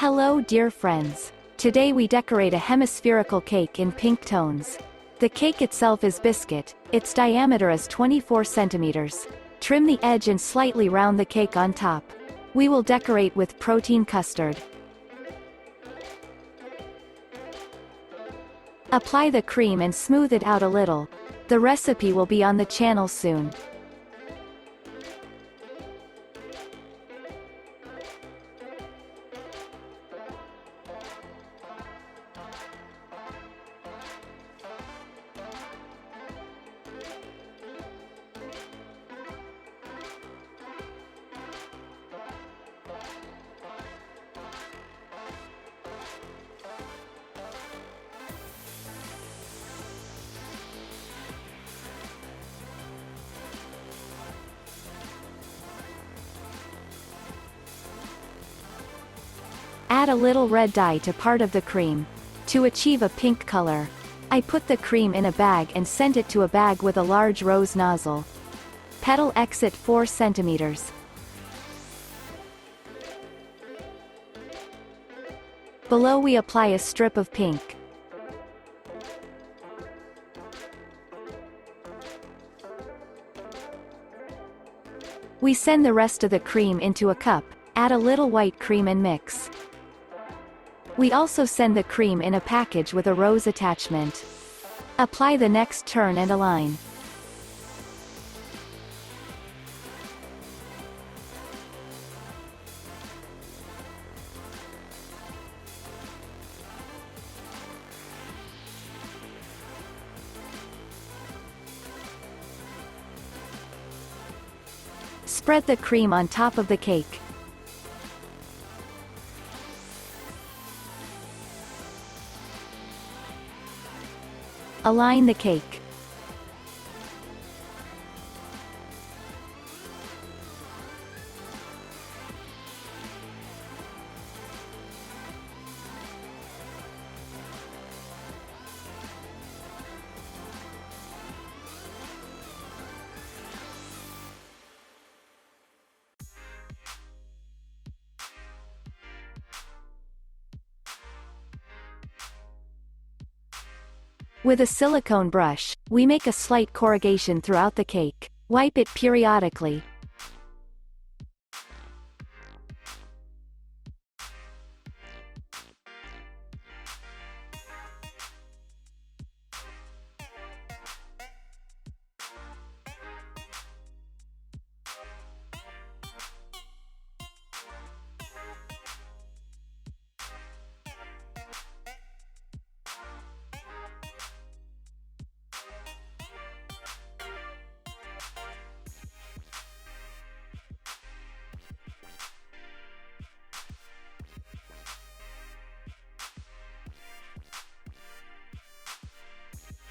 Hello dear friends. Today we decorate a hemispherical cake in pink tones. The cake itself is biscuit, its diameter is 24 centimeters. Trim the edge and slightly round the cake on top. We will decorate with protein custard. Apply the cream and smooth it out a little. The recipe will be on the channel soon. Add a little red dye to part of the cream. To achieve a pink color, I put the cream in a bag and sent it to a bag with a large rose nozzle. Petal exit 4 centimeters. Below we apply a strip of pink. We send the rest of the cream into a cup, add a little white cream and mix. We also send the cream in a package with a rose attachment. Apply the next turn and align. Spread the cream on top of the cake. Align the cake. With a silicone brush, we make a slight corrugation throughout the cake. Wipe it periodically.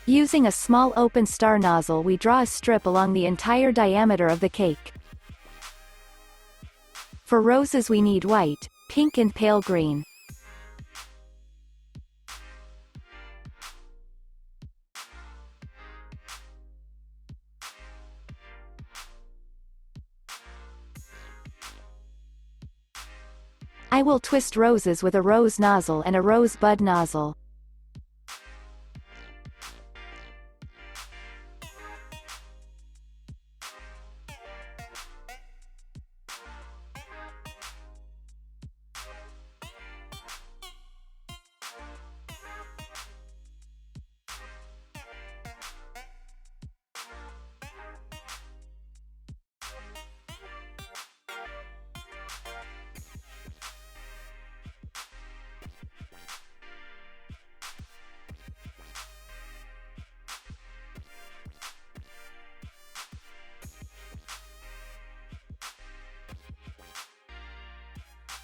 Using a small open star nozzle, we draw a strip along the entire diameter of the cake. For roses we need white, pink and pale green. I will twist roses with a rose nozzle and a rose bud nozzle.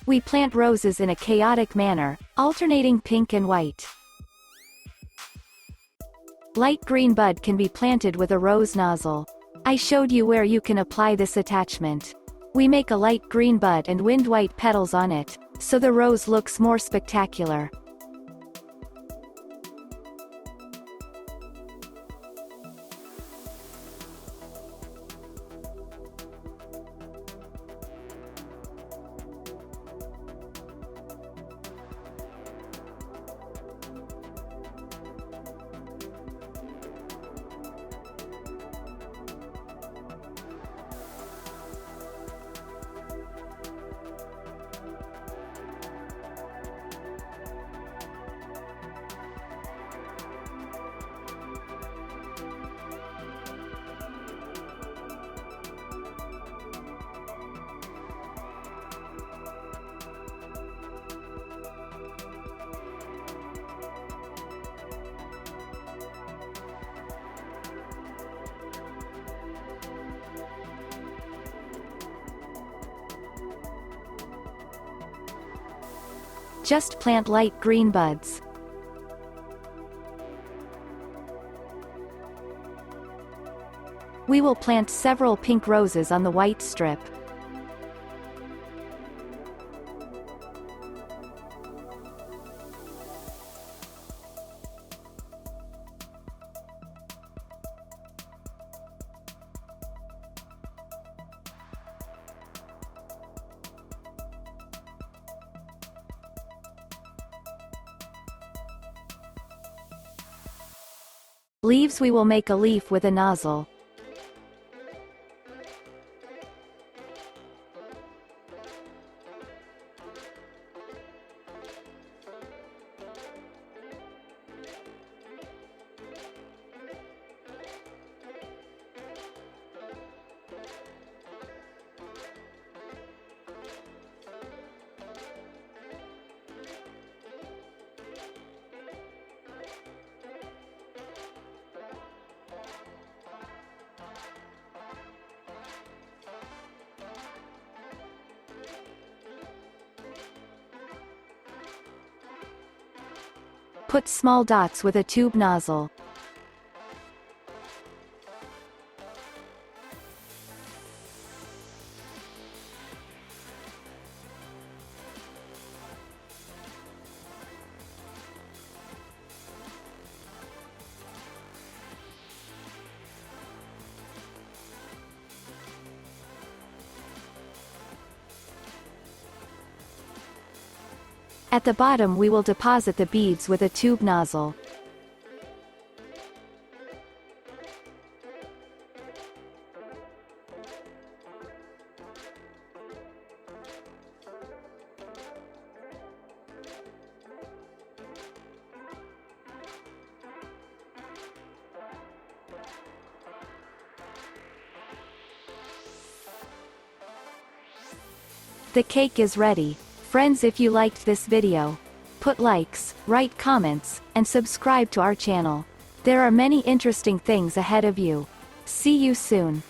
We plant roses in a chaotic manner, alternating pink and white. Light green bud can be planted with a rose nozzle. I showed you where you can apply this attachment. We make a light green bud and wind white petals on it, so the rose looks more spectacular. Just plant light green buds. We will plant several pink roses on the white strip. Leaves we will make a leaf with a nozzle. Put small dots with a tube nozzle. At the bottom we will deposit the beads with a tube nozzle. The cake is ready. Friends, if you liked this video, put likes, write comments, and subscribe to our channel. There are many interesting things ahead of you. See you soon.